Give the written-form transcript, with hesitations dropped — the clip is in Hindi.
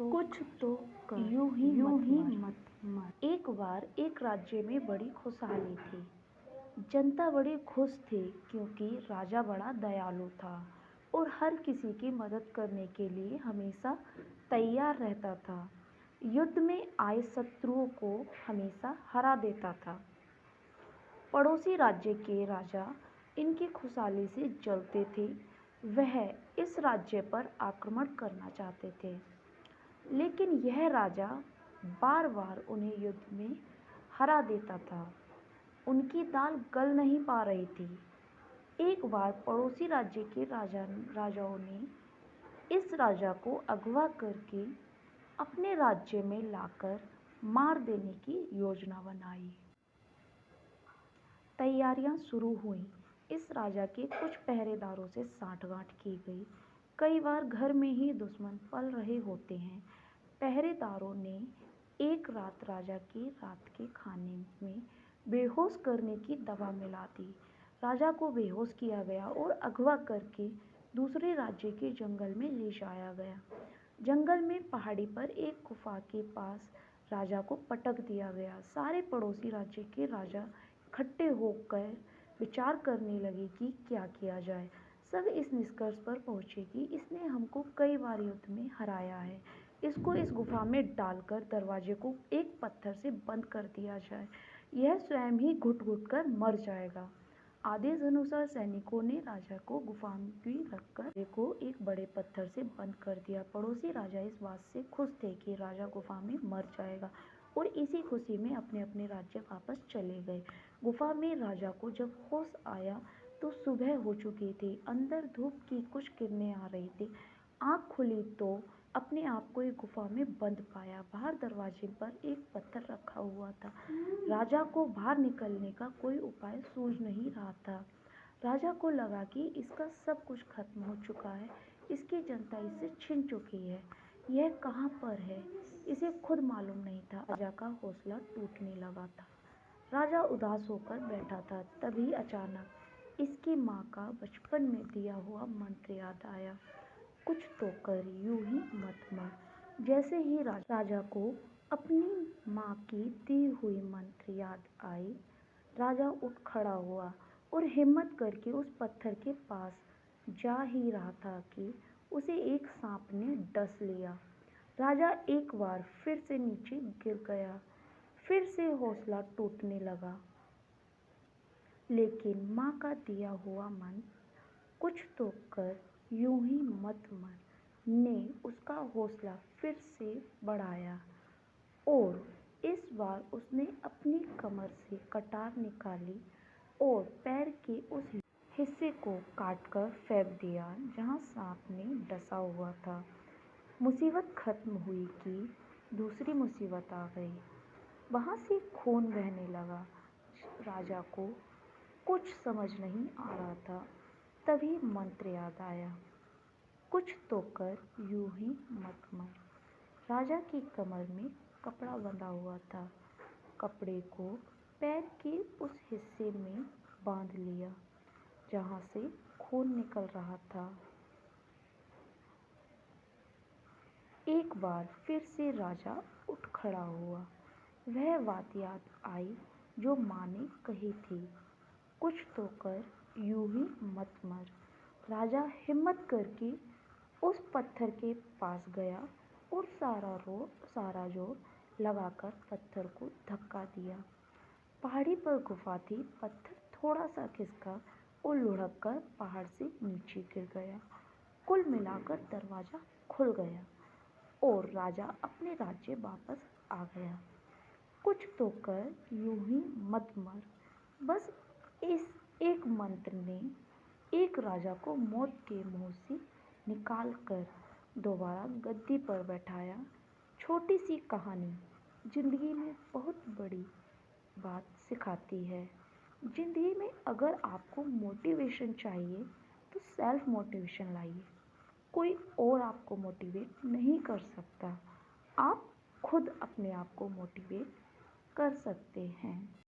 कुछ तो कर यूं ही मत मर। एक बार एक राज्य में बड़ी खुशहाली थी। जनता बड़ी खुश थी क्योंकि राजा बड़ा दयालु था और हर किसी की मदद करने के लिए हमेशा तैयार रहता था। युद्ध में आए शत्रुओं को हमेशा हरा देता था। पड़ोसी राज्य के राजा इनकी खुशहाली से जलते थे। वह इस राज्य पर आक्रमण करना चाहते थे, लेकिन यह राजा बार बार उन्हें युद्ध में हरा देता था। उनकी दाल गल नहीं पा रही थी। एक बार पड़ोसी राज्य के राजाओं ने इस राजा को अगवा करके अपने राज्य में लाकर मार देने की योजना बनाई। तैयारियां शुरू हुईं। इस राजा के कुछ पहरेदारों से साठगांठ की गई। कई बार घर में ही दुश्मन पल रहे होते हैं। पहरेदारों ने एक रात राजा की रात के खाने में बेहोश करने की दवा मिला दी। राजा को बेहोश किया गया और अगवा करके दूसरे राज्य के जंगल में ले जाया गया। जंगल में पहाड़ी पर एक गुफा के पास राजा को पटक दिया गया। सारे पड़ोसी राज्य के राजा इकट्ठे होकर विचार करने लगे कि क्या किया जाए। सब इस निष्कर्ष पर पहुंचे कि इसने हमको कई बार युद्ध में हराया है। इसको इस गुफा में डालकर दरवाजे को एक पत्थर से बंद कर दिया जाए। यह स्वयं ही घुट घुट कर मर जाएगा। आदेश अनुसार सैनिकों ने राजा को गुफा में रखकर को एक बड़े पत्थर से बंद कर दिया। पड़ोसी राजा इस बात से खुश थे कि राजा गुफा में मर जाएगा और इसी खुशी में अपने अपने राज्य वापस चले गए। गुफा में राजा को जब होश आया तो सुबह हो चुकी थी। अंदर धूप की कुछ किरणें आ रही थी। आँख खुली तो अपने आप को एक गुफा में बंद पाया। बाहर दरवाजे पर एक पत्थर रखा हुआ था। राजा को बाहर निकलने का कोई उपाय सूझ नहीं रहा था। राजा को लगा कि इसका सब कुछ खत्म हो चुका है। इसकी जनता इससे छिन चुकी है। यह कहाँ पर है, इसे खुद मालूम नहीं था। राजा का हौसला टूटने लगा था। राजा उदास होकर बैठा था। तभी अचानक इसकी माँ का बचपन में दिया हुआ मंत्र याद आया। कुछ तो कर यूं ही मत मर। जैसे ही राजा को अपनी माँ की दी हुई मंत्र याद आई, राजा उठ खड़ा हुआ और हिम्मत करके उस पत्थर के पास जा ही रहा था कि उसे एक सांप ने डस लिया। राजा एक बार फिर से नीचे गिर गया। फिर से हौसला टूटने लगा, लेकिन माँ का दिया हुआ मंत्र कुछ तो कर यूं ही मत मर ने उसका हौसला फिर से बढ़ाया और इस बार उसने अपनी कमर से कटार निकाली और पैर के उस हिस्से को काटकर फेंक दिया जहाँ सांप ने डसा हुआ था। मुसीबत खत्म हुई कि दूसरी मुसीबत आ गई। वहाँ से खून बहने लगा। राजा को कुछ समझ नहीं आ रहा था। तभी मंत्र याद आया, कुछ तो कर यूं ही मत मर। राजा की कमर में कपड़ा बंधा हुआ था। कपड़े को पैर के उस हिस्से में बांध लिया जहाँ से खून निकल रहा था। एक बार फिर से राजा उठ खड़ा हुआ। वह बात याद आई जो माँ ने कही थी, कुछ तो कर यूं ही मत मर। राजा हिम्मत करके उस पत्थर के पास गया और सारा जोर लगाकर पत्थर को धक्का दिया। पहाड़ी पर गुफा थी। पत्थर थोड़ा सा खिसका और लुढ़क कर पहाड़ से नीचे गिर गया। कुल मिलाकर दरवाजा खुल गया और राजा अपने राज्य वापस आ गया। कुछ तो कर यूं ही मत मर। बस इस एक मंत्र ने एक राजा को मौत के मुंह से निकाल कर दोबारा गद्दी पर बैठाया। छोटी सी कहानी जिंदगी में बहुत बड़ी बात सिखाती है। जिंदगी में अगर आपको मोटिवेशन चाहिए तो सेल्फ मोटिवेशन लाइए। कोई और आपको मोटिवेट नहीं कर सकता। आप खुद अपने आप को मोटिवेट कर सकते हैं।